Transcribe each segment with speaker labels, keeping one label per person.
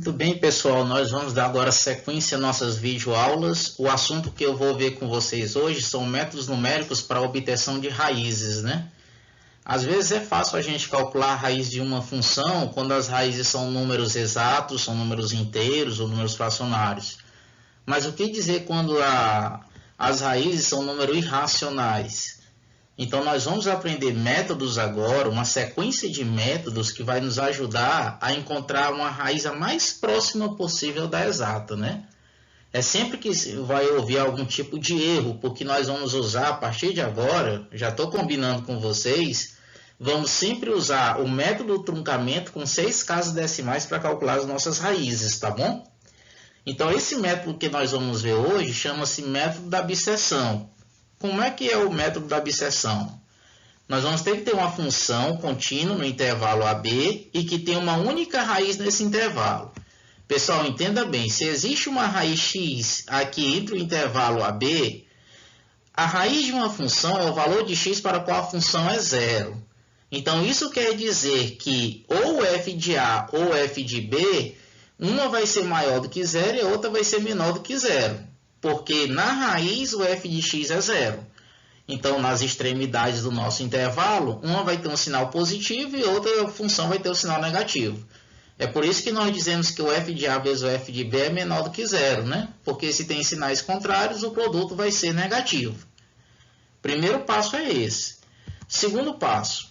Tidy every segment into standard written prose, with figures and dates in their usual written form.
Speaker 1: Muito bem, pessoal, nós vamos dar agora sequência às nossas videoaulas. O assunto que eu vou ver com vocês hoje são métodos numéricos para a obtenção de raízes, né? Às vezes é fácil a gente calcular a raiz de uma função quando as raízes são números exatos, são números inteiros ou números fracionários. Mas o que dizer quando as raízes são números irracionais? Então, nós vamos aprender métodos agora, uma sequência de métodos que vai nos ajudar a encontrar uma raiz a mais próxima possível da exata, né? É sempre que vai ouvir algum tipo de erro, porque nós vamos usar, a partir de agora, já estou combinando com vocês, vamos sempre usar o método do truncamento com 6 casas decimais para calcular as nossas raízes, tá bom? Então, esse método que nós vamos ver hoje chama-se método da bisseção. Como é que é o método da bisseção? Nós vamos ter que ter uma função contínua no intervalo AB e que tem uma única raiz nesse intervalo. Pessoal, entenda bem, se existe uma raiz x aqui entre o intervalo AB, a raiz de uma função é o valor de x para o qual a função é zero. Então, isso quer dizer que ou f de A ou f de B, uma vai ser maior do que zero e a outra vai ser menor do que zero. Porque na raiz o f de x é zero. Então, nas extremidades do nosso intervalo, uma vai ter um sinal positivo e outra função vai ter um sinal negativo. É por isso que nós dizemos que o f de A vezes o f de B é menor do que zero, né? Porque se tem sinais contrários, o produto vai ser negativo. Primeiro passo é esse. Segundo passo,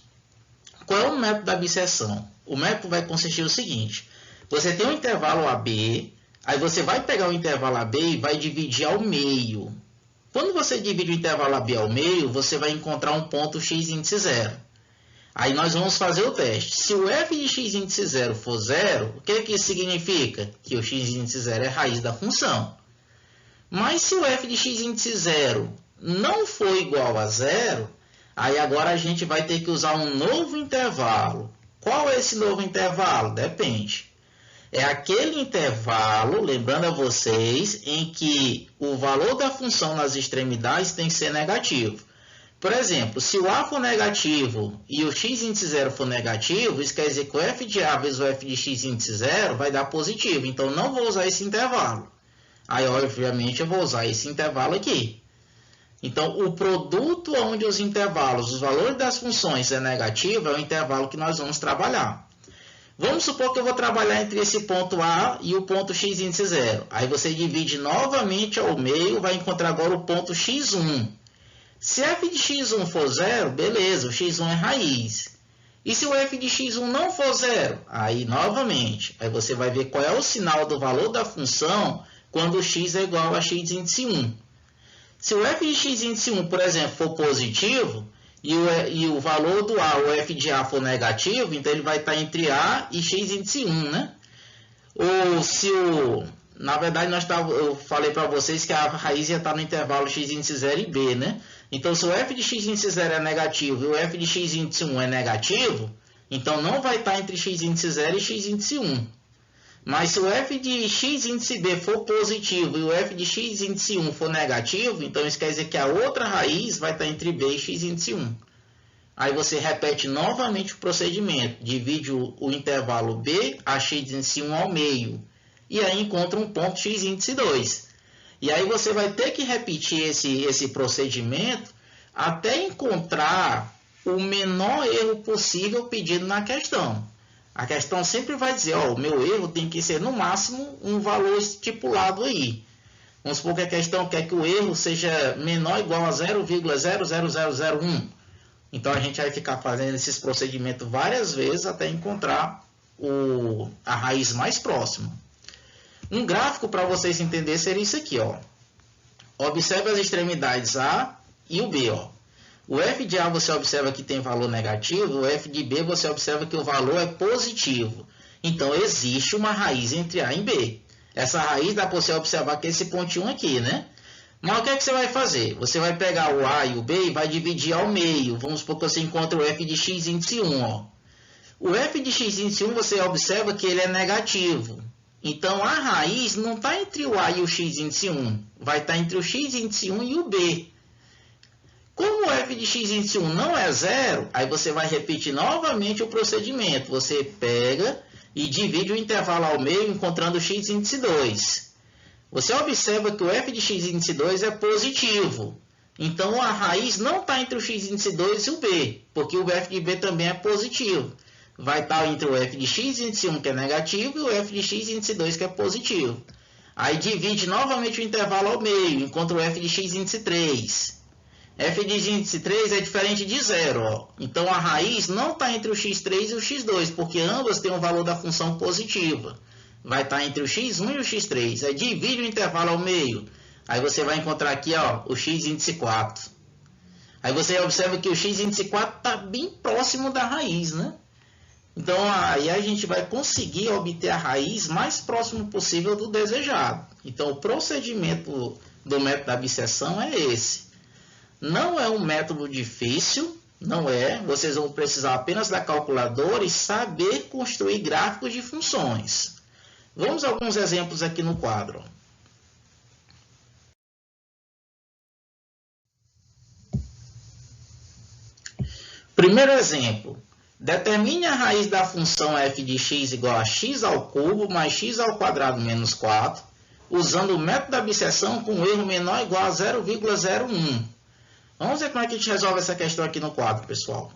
Speaker 1: qual é o método da bisseção? O método vai consistir no seguinte: você tem um intervalo AB, aí você vai pegar o intervalo AB e vai dividir ao meio. Quando você divide o intervalo AB ao meio, você vai encontrar um ponto x índice zero. Aí nós vamos fazer o teste. Se o f de x índice zero for zero, o que isso significa? Que o x índice zero é a raiz da função. Mas se o f de x índice zero não for igual a zero, aí agora a gente vai ter que usar um novo intervalo. Qual é esse novo intervalo? Depende. É aquele intervalo, lembrando a vocês, em que o valor da função nas extremidades tem que ser negativo. Por exemplo, se o A for negativo e o x índice zero for negativo, isso quer dizer que o f de A vezes o f de x índice zero vai dar positivo. Então, não vou usar esse intervalo. Aí, obviamente, eu vou usar esse intervalo aqui. Então, o produto onde os intervalos, os valores das funções é negativo, é o intervalo que nós vamos trabalhar. Vamos supor que eu vou trabalhar entre esse ponto A e o ponto x índice zero. Aí você divide novamente ao meio, vai encontrar agora o ponto x1. Se f de x1 for zero, beleza, o x1 é raiz. E se o f de x1 não for zero? Aí, novamente, aí você vai ver qual é o sinal do valor da função quando o x é igual a x índice 1. Se o f de x índice 1, por exemplo, for positivo, e o valor do A, o f de A, for negativo, então ele vai estar entre A e x índice 1, né? Ou se o... Na verdade, eu falei para vocês que a raiz ia estar no intervalo x índice 0 e B, né? Então, se o f de x índice 0 é negativo e o f de x índice 1 é negativo, então não vai estar entre x índice 0 e x índice 1. Mas se o f de x índice B for positivo e o f de x índice 1 for negativo, então isso quer dizer que a outra raiz vai estar entre B e x índice 1. Aí você repete novamente o procedimento. Divide o intervalo B a x índice 1 ao meio. E aí encontra um ponto x índice 2. E aí você vai ter que repetir esse procedimento até encontrar o menor erro possível pedido na questão. A questão sempre vai dizer, ó, o meu erro tem que ser no máximo um valor estipulado aí. Vamos supor que a questão quer que o erro seja menor ou igual a 0,00001. Então a gente vai ficar fazendo esses procedimentos várias vezes até encontrar a raiz mais próxima. Um gráfico para vocês entenderem seria isso aqui, ó. Observe as extremidades A e o B, ó. O f de A você observa que tem valor negativo, o f de B você observa que o valor é positivo. Então, existe uma raiz entre A e B. Essa raiz dá para você observar que é esse pontinho aqui, né? Mas o que é que você vai fazer? Você vai pegar o A e o B e vai dividir ao meio. Vamos supor que você encontra o f de x índice 1, ó. O f de x índice 1 você observa que ele é negativo. Então, a raiz não está entre o A e o x índice 1. Vai estar entre o x índice 1 e o B. Como o f de x índice 1 não é zero, aí você vai repetir novamente o procedimento. Você pega e divide o intervalo ao meio encontrando x índice 2. Você observa que o f de x índice 2 é positivo. Então, a raiz não está entre o x índice 2 e o b, porque o f de b também é positivo. Vai estar entre o f de x índice 1, que é negativo, e o f de x índice 2, que é positivo. Aí divide novamente o intervalo ao meio, encontra o f de x índice 3. F de índice 3 é diferente de zero. Ó. Então, a raiz não está entre o x3 e o x2, porque ambas têm um valor da função positiva. Vai estar entre o x1 e o x3. Aí divide o intervalo ao meio. Aí você vai encontrar aqui ó, o x índice 4. Aí você observa que o x índice 4 está bem próximo da raiz, né? Então, aí a gente vai conseguir obter a raiz mais próximo possível do desejado. Então, o procedimento do método da abscissão é esse. Não é um método difícil, não é. Vocês vão precisar apenas da calculadora e saber construir gráficos de funções. Vamos a alguns exemplos aqui no quadro. Primeiro exemplo. Determine a raiz da função f de x igual a x ao cubo mais x ao quadrado menos 4, usando o método da abscissão com um erro menor ou igual a 0,01. Vamos ver como é que a gente resolve essa questão aqui no quadro, pessoal.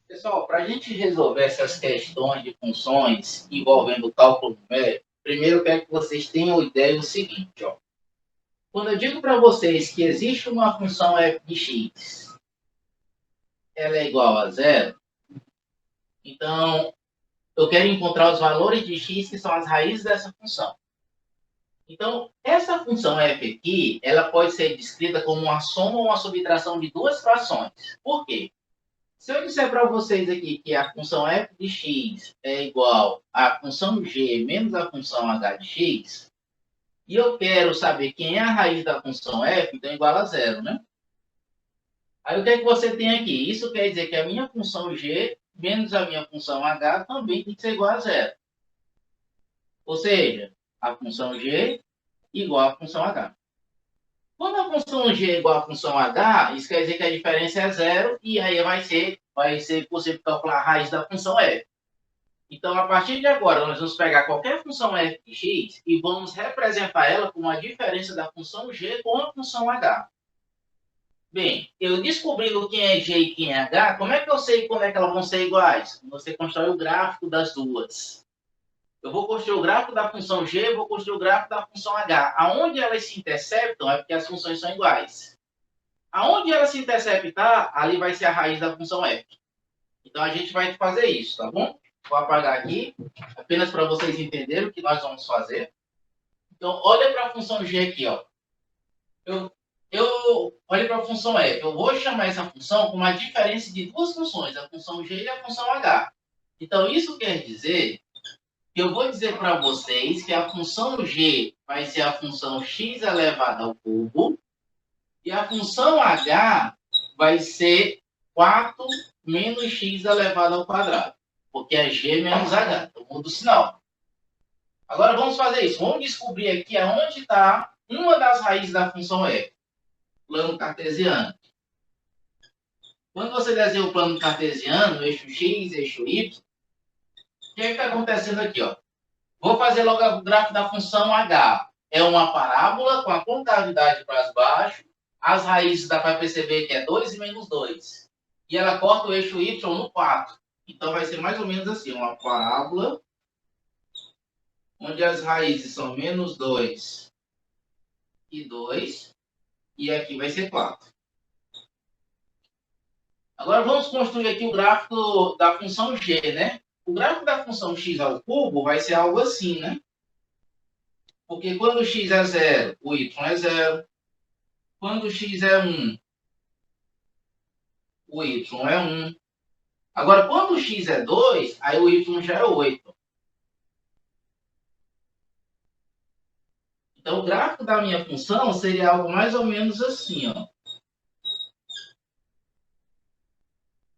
Speaker 2: Pessoal, para a gente resolver essas questões de funções envolvendo cálculo numérico, primeiro eu quero que vocês tenham ideia do seguinte. Ó. Quando eu digo para vocês que existe uma função f de x, ela é igual a zero, então eu quero encontrar os valores de x que são as raízes dessa função. Então, essa função f aqui, ela pode ser descrita como uma soma ou uma subtração de duas frações. Por quê? Se eu disser para vocês aqui que a função f de x é igual à função g menos a função h de x, e eu quero saber quem é a raiz da função f, então é igual a zero, né? Aí o que é que você tem aqui? Isso quer dizer que a minha função g menos a minha função h também tem que ser igual a zero. Ou seja, a função g igual à função h. Quando a função g é igual à função h, isso quer dizer que a diferença é zero e aí vai ser possível calcular a raiz da função f. Então, a partir de agora, nós vamos pegar qualquer função f de x e vamos representar ela como a diferença da função g com a função h. Bem, eu descobrindo quem é g e quem é h, como é que eu sei quando é que elas vão ser iguais? Você constrói o gráfico das duas. Eu vou construir o gráfico da função g, eu vou construir o gráfico da função h. Aonde elas se interceptam é porque as funções são iguais. Aonde ela se interceptar, ali vai ser a raiz da função f. Então, a gente vai fazer isso, tá bom? Vou apagar aqui, apenas para vocês entenderem o que nós vamos fazer. Então, olha para a função g aqui, ó. Olha para a função f. Eu vou chamar essa função com uma diferença de duas funções, a função g e a função h. Então, isso quer dizer que eu vou dizer para vocês que a função g vai ser a função x elevado ao cubo e a função h vai ser 4 menos x elevado ao quadrado, porque é g menos h. Então, muda o sinal. Agora, vamos fazer isso. Vamos descobrir aqui aonde está uma das raízes da função f. Plano cartesiano. Quando você desenha o plano cartesiano, eixo x, eixo y, o que está acontecendo aqui? Ó? Vou fazer logo o gráfico da função h. É uma parábola com a concavidade para baixo. As raízes dá para perceber que é 2 e menos 2. E ela corta o eixo y no 4. Então, vai ser mais ou menos assim, uma parábola onde as raízes são menos 2 e 2. E aqui vai ser 4. Agora, vamos construir aqui o gráfico da função g, né? O gráfico da função x ao cubo vai ser algo assim, né? Porque quando o x é 0, o y é 0. Quando o x é 1, o y é 1. Agora, quando o x é 2, aí o y já é 8. Então, o gráfico da minha função seria algo mais ou menos assim, ó.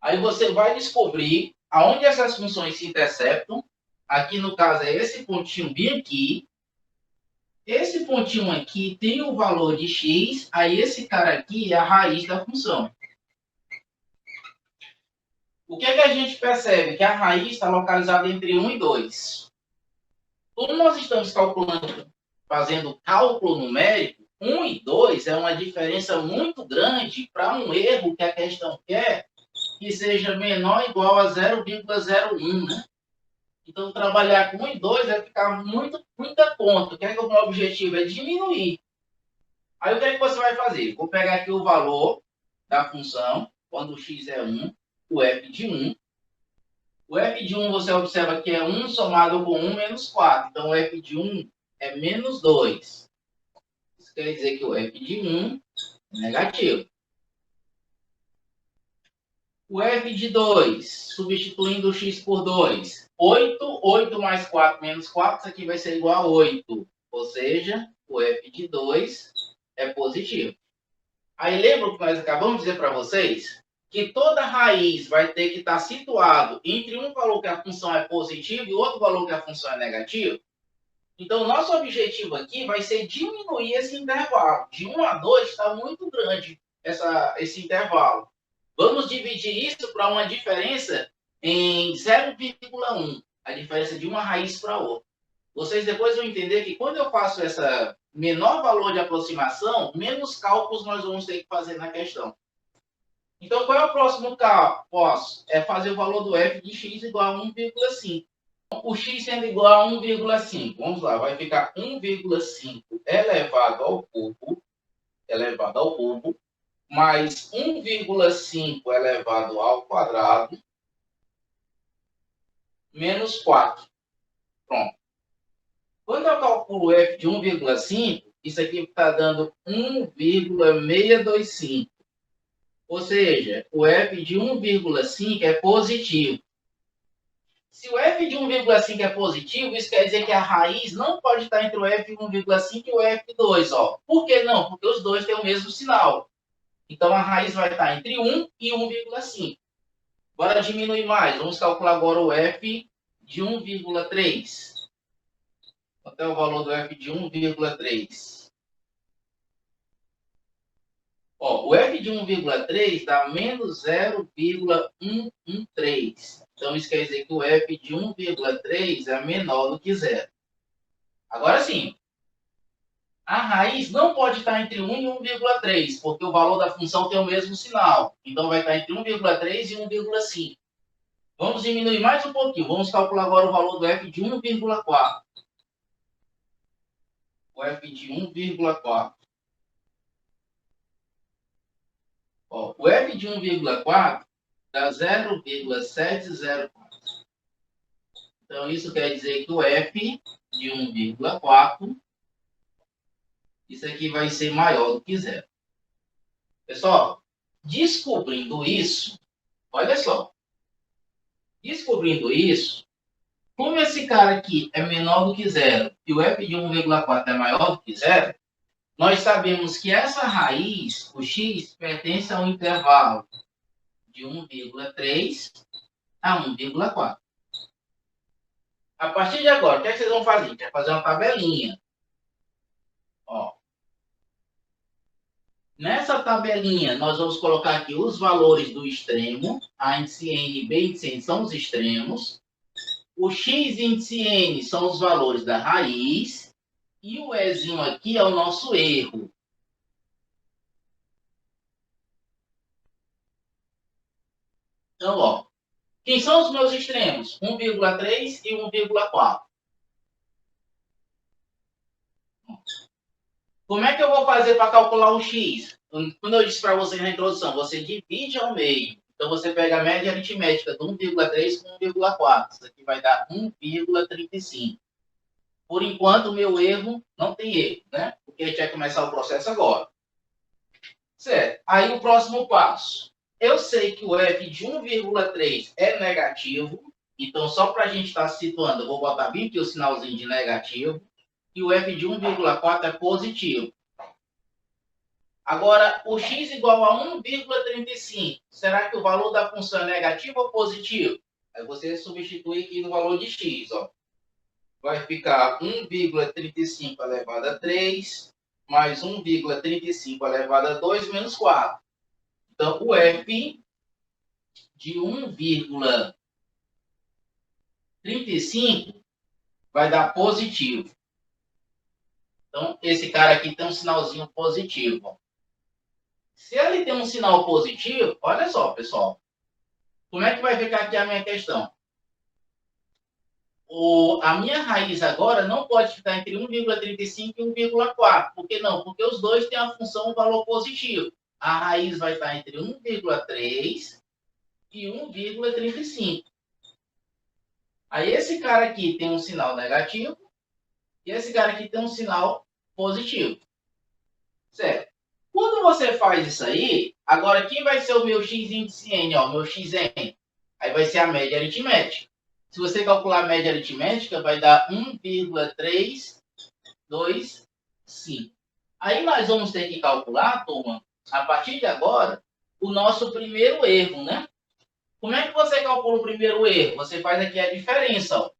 Speaker 2: Aí você vai descobrir aonde essas funções se interceptam. Aqui, no caso, é esse pontinho bem aqui. Esse pontinho aqui tem o valor de x, aí esse cara aqui é a raiz da função. O que é que a gente percebe? Que a raiz está localizada entre 1 e 2. Como nós estamos calculando, fazendo cálculo numérico, 1 e 2 é uma diferença muito grande para um erro que a questão quer que seja menor ou igual a 0,01, né? Então, trabalhar com 1 e 2 vai ficar muita conta. O que é que o meu objetivo é diminuir. Aí, o que é que você vai fazer? Vou pegar aqui o valor da função, quando o x é 1, o f de 1. O f de 1, você observa que é 1 somado com 1 menos 4. Então, o f de 1 é menos 2. Isso quer dizer que o f de 1 é negativo. O f de 2, substituindo o x por 2, 8. 8 mais 4 menos 4, isso aqui vai ser igual a 8. Ou seja, o f de 2 é positivo. Aí lembra o que nós acabamos de dizer para vocês? Que toda raiz vai ter que estar situado entre um valor que a função é positiva e outro valor que a função é negativa. Então, o nosso objetivo aqui vai ser diminuir esse intervalo. De 1 a 2 está muito grande esse intervalo. Vamos dividir isso para uma diferença em 0,1. A diferença de uma raiz para outra. Vocês depois vão entender que quando eu faço essa menor valor de aproximação, menos cálculos nós vamos ter que fazer na questão. Então, qual é o próximo cálculo? É fazer o valor do f de x igual a 1,5. O x sendo igual a 1,5. Vamos lá, vai ficar 1,5 elevado ao cubo, mais 1,5 elevado ao quadrado, menos 4. Pronto. Quando eu calculo f de 1,5, isso aqui está dando 1,625. Ou seja, o f de 1,5 é positivo. Se o f de 1,5 é positivo, isso quer dizer que a raiz não pode estar entre o f de 1,5 e o f de 2. Ó. Por que não? Porque os dois têm o mesmo sinal. Então, a raiz vai estar entre 1 e 1,5. Bora diminuir mais. Vamos calcular agora o f de 1,3. Quanto é o valor do f de 1,3? Ó, o f de 1,3 dá menos 0,113. Então, isso quer dizer que o f de 1,3 é menor do que 0. Agora sim, a raiz não pode estar entre 1 e 1,3, porque o valor da função tem o mesmo sinal. Então, vai estar entre 1,3 e 1,5. Vamos diminuir mais um pouquinho. Vamos calcular agora o valor do f de 1,4. O f de 1,4. O f de 1,4 dá 0,704. Então, isso quer dizer que o f de 1,4, isso aqui vai ser maior do que 0. Pessoal, descobrindo isso, olha só. Descobrindo isso, como esse cara aqui é menor do que 0 e o f de 1,4 é maior do que 0, nós sabemos que essa raiz, o x, pertence a um intervalo de 1,3 a 1,4. A partir de agora, o que é que vocês vão fazer? Vai fazer uma tabelinha. Ó. Nessa tabelinha, nós vamos colocar aqui os valores do extremo. A índice N e B índice N são os extremos. O x índice N são os valores da raiz. E o Ezinho aqui é o nosso erro. Então, ó. Quem são os meus extremos? 1,3 e 1,4. Como é que eu vou fazer para calcular o x? Quando eu disse para vocês na introdução, você divide ao meio. Então, você pega a média aritmética do 1,3 com 1,4. Isso aqui vai dar 1,35. Por enquanto, o meu erro não tem erro, né? Porque a gente vai começar o processo agora. Certo. Aí, o próximo passo. Eu sei que o f de 1,3 é negativo. Então, só para a gente estar situando, eu vou botar bem aqui o sinalzinho de negativo. E o f de 1,4 é positivo. Agora, o x igual a 1,35. Será que o valor da função é negativo ou positivo? Aí você substitui aqui no valor de x. Ó. Vai ficar 1,35 elevado a 3, mais 1,35 elevado a 2, menos 4. Então, o f de 1,35 vai dar positivo. Então, esse cara aqui tem um sinalzinho positivo. Ó. Se ele tem um sinal positivo, olha só, pessoal. Como é que vai ficar aqui a minha questão? A minha raiz agora não pode ficar entre 1,35 e 1,4. Por que não? Porque os dois têm a função valor positivo. A raiz vai estar entre 1,3 e 1,35. Aí esse cara aqui tem um sinal negativo e esse cara aqui tem um sinal positivo. Certo? Quando você faz isso aí, agora quem vai ser o meu x índice n? Ó, meu xn. Aí vai ser a média aritmética. Se você calcular a média aritmética, vai dar 1,325. Aí nós vamos ter que calcular, turma, a partir de agora, o nosso primeiro erro, né? Como é que você calcula o primeiro erro? Você faz aqui a diferença, ó.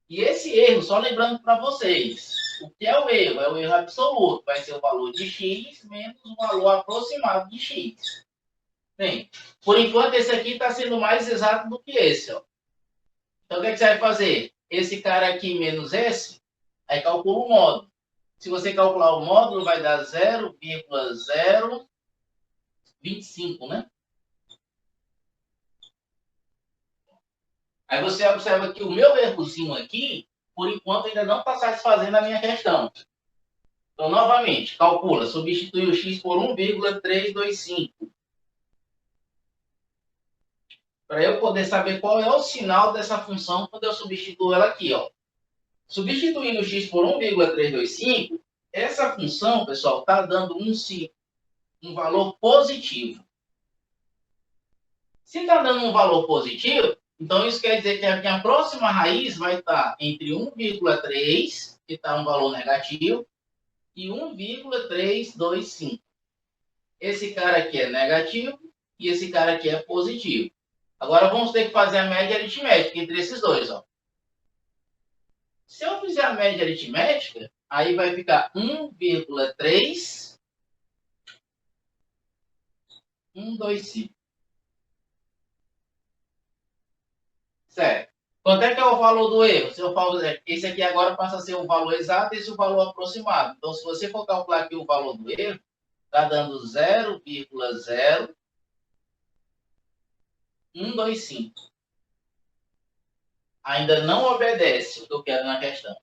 Speaker 2: E esse erro, só lembrando para vocês, o que é o erro? É o erro absoluto. Vai ser o valor de x menos o valor aproximado de x. Bem, por enquanto esse aqui está sendo mais exato do que esse, ó. Então o que, é que você vai fazer? Esse cara aqui menos esse, aí calcula o módulo. Se você calcular o módulo, vai dar 0,025, né? Aí você observa que o meu errozinho aqui, por enquanto, ainda não está satisfazendo a minha questão. Então, novamente, calcula, substitui o x por 1,325. Para eu poder saber qual é o sinal dessa função quando eu substituo ela aqui, ó. Substituindo o x por 1,325, essa função, pessoal, está dando um valor positivo. Se está dando um valor positivo, então isso quer dizer que a minha próxima raiz vai estar entre 1,3, que está um valor negativo, e 1,325. Esse cara aqui é negativo e esse cara aqui é positivo. Agora vamos ter que fazer a média aritmética entre esses dois, ó. Se eu fizer a média aritmética, aí vai ficar 1,3125. Certo. Quanto é que é o valor do erro? Se eu falo, esse aqui agora passa a ser o valor exato e esse é o valor aproximado. Então, se você for calcular aqui o valor do erro, está dando 0,0125. Ainda não obedece o que eu quero na questão.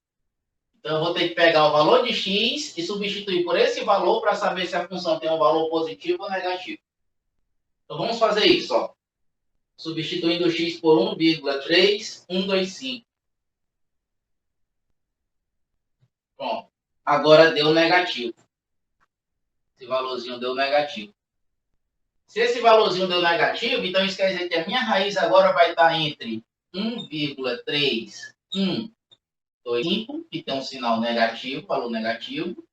Speaker 2: Então, eu vou ter que pegar o valor de x e substituir por esse valor para saber se a função tem um valor positivo ou negativo. Então, vamos fazer isso, ó. Substituindo o x por 1,3125. Pronto. Agora deu negativo. Esse valorzinho deu negativo. Se esse valorzinho deu negativo, então isso quer dizer que a minha raiz agora vai estar entre 1,3125, que tem um sinal negativo, valor negativo,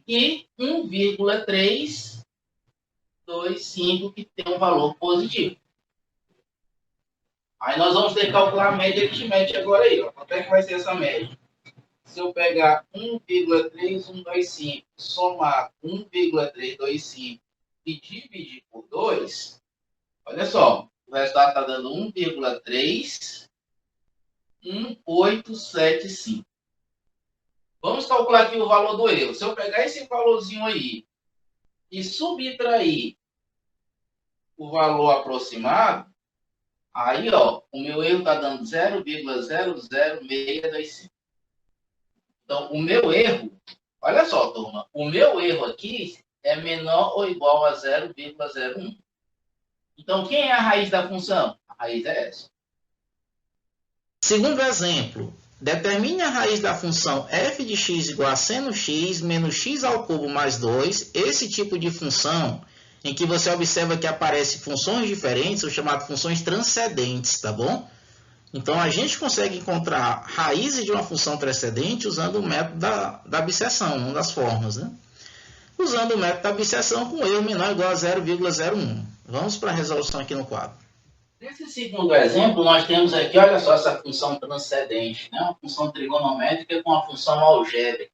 Speaker 2: e 1,325, que tem um valor positivo. Aí nós vamos ter que calcular a média aritmética agora aí, ó. Quanto é que vai ser essa média? Se eu pegar 1,3125, somar 1,325 e dividir por 2, olha só, o resultado está dando 1,31875. Vamos calcular aqui o valor do erro. Se eu pegar esse valorzinho aí e subtrair o valor aproximado, aí, ó, o meu erro está dando 0,00625. Então, o meu erro, olha só, turma, o meu erro aqui é menor ou igual a 0,01. Então, quem é a raiz da função? A raiz é essa.
Speaker 1: Segundo exemplo, determine a raiz da função f de x igual a seno x menos x ao cubo mais 2. Esse tipo de função em que você observa que aparecem funções diferentes, são chamadas funções transcendentes, tá bom? Então, a gente consegue encontrar raízes de uma função transcendente usando o método da bisseção, uma das formas, né? Usando o método da bisseção com erro menor ou igual a 0,01. Vamos para a resolução aqui no quadro.
Speaker 2: Nesse segundo exemplo, nós temos aqui, olha só, essa função transcendente, né? Uma função trigonométrica com uma função algébrica.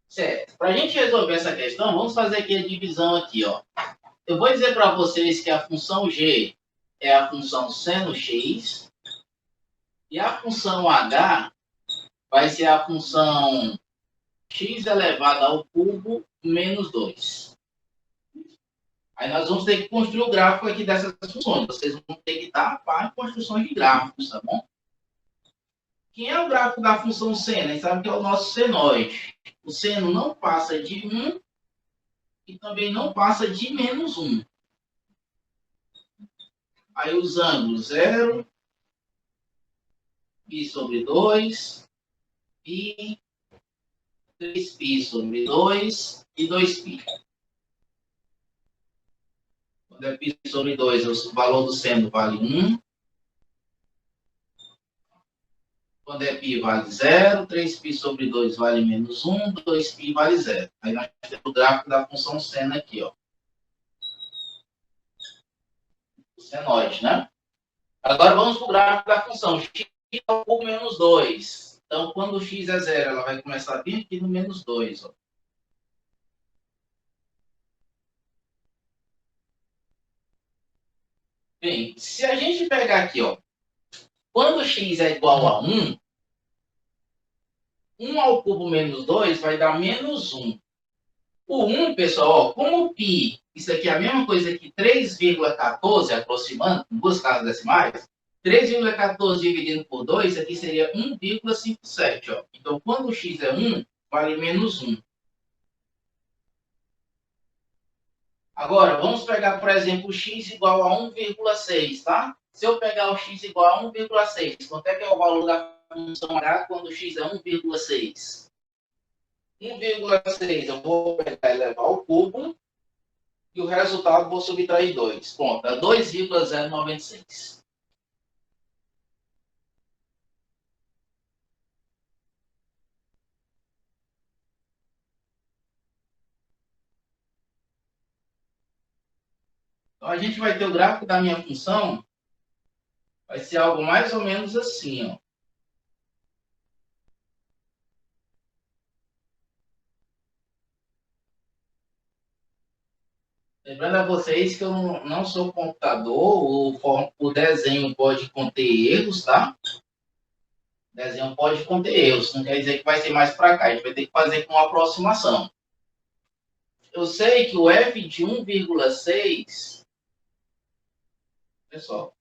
Speaker 2: Certo. Para a gente resolver essa questão, vamos fazer aqui a divisão aqui, ó. eu vou dizer para vocês que a função g é a função seno x e a função h vai ser a função x elevado ao cubo menos 2. Aí nós vamos ter que construir o gráfico aqui dessas funções. Vocês vão ter que estar a par de construções de gráficos, tá bom? Quem é o gráfico da função seno? A gente sabe que é o nosso senoide. O seno não passa de 1 e também não passa de menos 1. Aí os ângulos 0, π sobre 2, π, 3π sobre 2 e 2π. Quando é π sobre 2, o valor do seno vale 1. Quando é π vale 0, 3π sobre 2 vale menos 1, 2π vale 0. Aí nós temos o gráfico da função seno aqui, ó. O senoide, né? Agora vamos para o gráfico da função x ao cubo menos 2. Então, quando o x é 0, ela vai começar bem aqui no menos 2, ó. Bem, se a gente pegar aqui, ó, quando x é igual a 1, 1 ao cubo menos 2 vai dar menos 1. O 1, pessoal, ó, como π, isso aqui é a mesma coisa que 3,14, aproximando, com duas casas decimais, 3,14 dividido por 2, isso aqui seria 1,57. Ó. Então, quando o x é 1, vale menos 1. Agora, vamos pegar, por exemplo, o x igual a 1,6, tá? Se eu pegar o x igual a 1,6, quanto é que é o valor da função h quando o x é 1,6? 1,6 eu vou pegar e levar ao cubo, e o resultado vou subtrair 2. Pronto, é 2,096. Então, a gente vai ter o gráfico da minha função, vai ser algo mais ou menos assim, ó. Lembrando a vocês que eu não sou computador, o desenho pode conter erros, tá? O desenho pode conter erros, não quer dizer que vai ser mais para cá, a gente vai ter que fazer com uma aproximação. Eu sei que o f de 1,6, pessoal,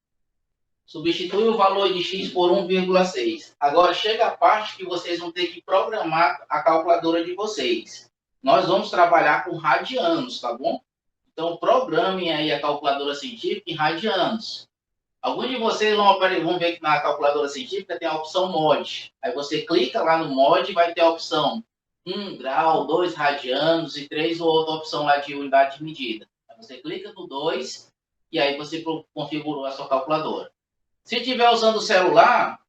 Speaker 2: substitui o valor de x por 1,6. Agora chega a parte que vocês vão ter que programar a calculadora de vocês. Nós vamos trabalhar com radianos, tá bom? Então, programem aí a calculadora científica em radianos. Alguns de vocês vão ver que na calculadora científica tem a opção mod. Aí você clica lá no mod e vai ter a opção 1 grau, 2 radianos e 3 ou outra opção lá de unidade de medida. Aí você clica no 2 e aí você configurou a sua calculadora. Se estiver usando o celular,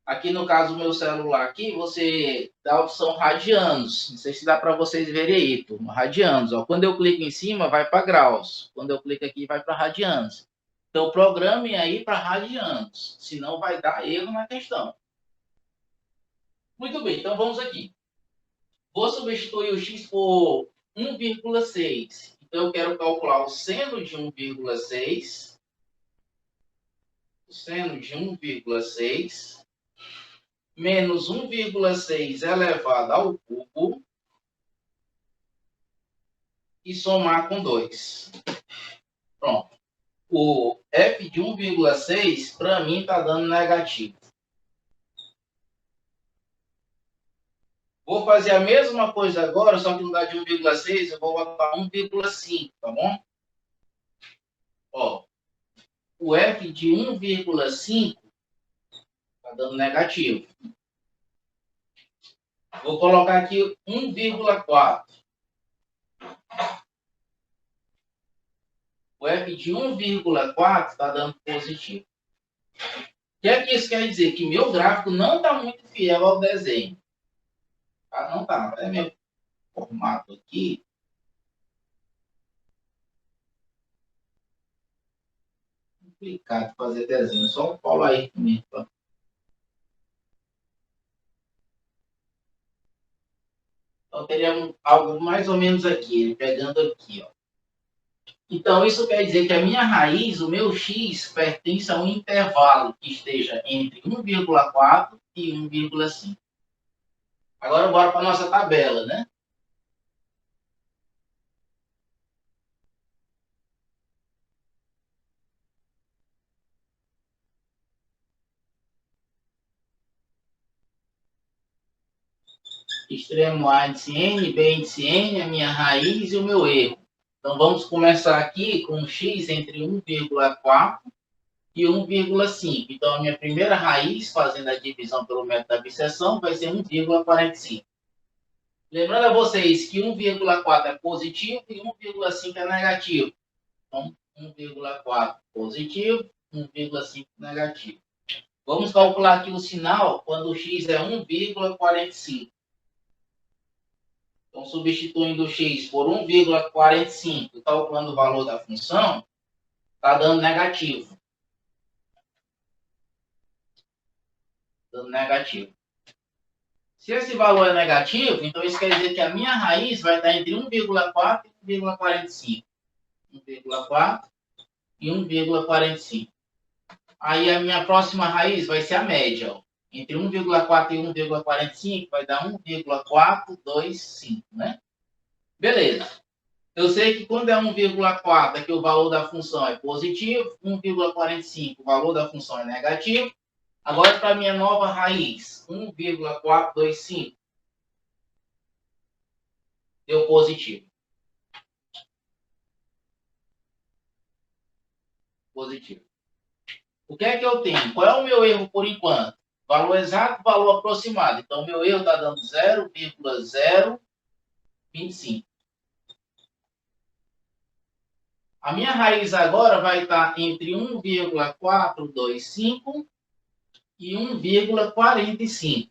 Speaker 2: aqui no caso do meu celular aqui, você dá a opção radianos. Não sei se dá para vocês verem aí, turma. Radianos. Ó. Quando eu clico em cima, vai para graus. Quando eu clico aqui, vai para radianos. Então, programem aí para radianos. Senão vai dar erro na questão. Muito bem, então vamos aqui. Vou substituir o x por 1,6. Então, eu quero calcular o seno de 1,6. O seno de 1,6. Menos 1,6 elevado ao cubo e somar com 2. Pronto. O f de 1,6 para mim está dando negativo. Vou fazer a mesma coisa agora, só que no lugar de 1,6 eu vou botar 1,5, tá bom? Ó, o f de 1,5 está dando negativo. Vou colocar aqui 1,4. O f de 1,4 está dando positivo. O que é que isso quer dizer? Que meu gráfico não está muito fiel ao desenho. Tá? Não está. Até meu formato aqui. Complicado fazer desenho. Só o Paulo aí mesmo. Tá? Então, teria algo mais ou menos aqui. Ele pegando aqui, ó. Então, isso quer dizer que a minha raiz, o meu x, pertence a um intervalo que esteja entre 1,4 e 1,5. Agora, bora para a nossa tabela, né? Extremo A índice N, B índice N, a minha raiz e o meu erro. Então, vamos começar aqui com x entre 1,4 e 1,5. Então, a minha primeira raiz, fazendo a divisão pelo método da biseção, vai ser 1,45. Lembrando a vocês que 1,4 é positivo e 1,5 é negativo. Então, 1,4 positivo, 1,5 negativo. Vamos calcular aqui o sinal quando o x é 1,45. Então, substituindo o x por 1,45, calculando o valor da função, está dando negativo. Dando negativo. Se esse valor é negativo, então isso quer dizer que a minha raiz vai estar entre 1,4 e 1,45. 1,4 e 1,45. Aí a minha próxima raiz vai ser a média. Ó. Entre 1,4 e 1,45 vai dar 1,425, né? Beleza. Eu sei que quando é 1,4 aqui o valor da função é positivo, 1,45 o valor da função é negativo. Agora para a minha nova raiz, 1,425 deu positivo. Positivo. O que é que eu tenho? Qual é o meu erro por enquanto? Valor exato, valor aproximado. Então, meu erro está dando 0,025. A minha raiz agora vai estar entre 1,425 e 1,45.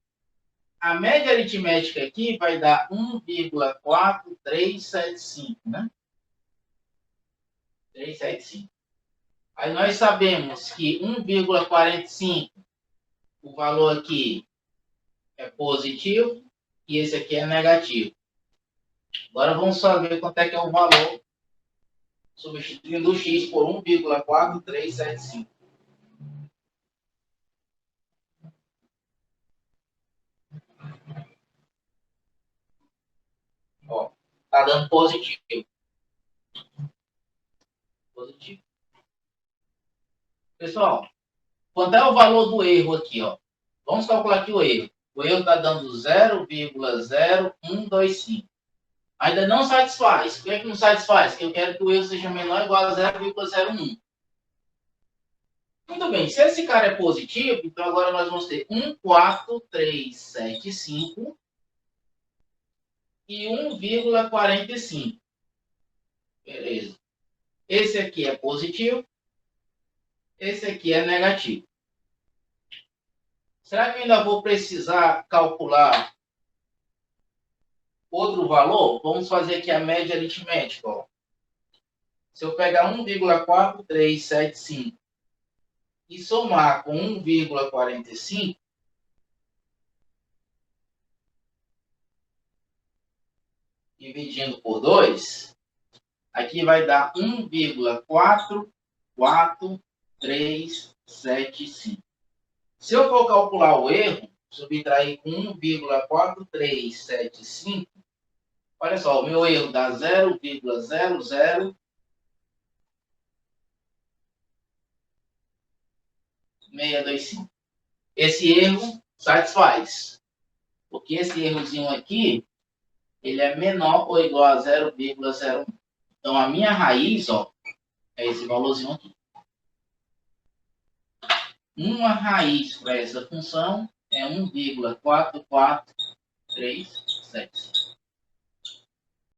Speaker 2: A média aritmética aqui vai dar 1,4375, né? 375. Aí nós sabemos que 1,45, o valor aqui é positivo e esse aqui é negativo. Agora vamos saber quanto é que é o valor substituindo o x por 1,4375. Ó, tá dando positivo. Positivo. Pessoal, quanto é o valor do erro aqui, ó? Vamos calcular aqui o erro. O erro está dando 0,0125. Ainda não satisfaz. Por que não satisfaz? Porque eu quero que o erro seja menor ou igual a 0,01. Muito bem. Se esse cara é positivo, então agora nós vamos ter 14375 e 1,45. Beleza. Esse aqui é positivo. Esse aqui é negativo. Será que eu ainda vou precisar calcular outro valor? Vamos fazer aqui a média aritmética. Ó. Se eu pegar 1,4375 e somar com 1,45, dividindo por 2, aqui vai dar 1,44375. Se eu for calcular o erro, subtrair com 1,4375, olha só, o meu erro dá 0,00625. Esse erro satisfaz, porque esse errozinho aqui, ele é menor ou igual a 0,01. Então, a minha raiz, ó, é esse valorzinho aqui. Uma raiz para essa função é 1,4437.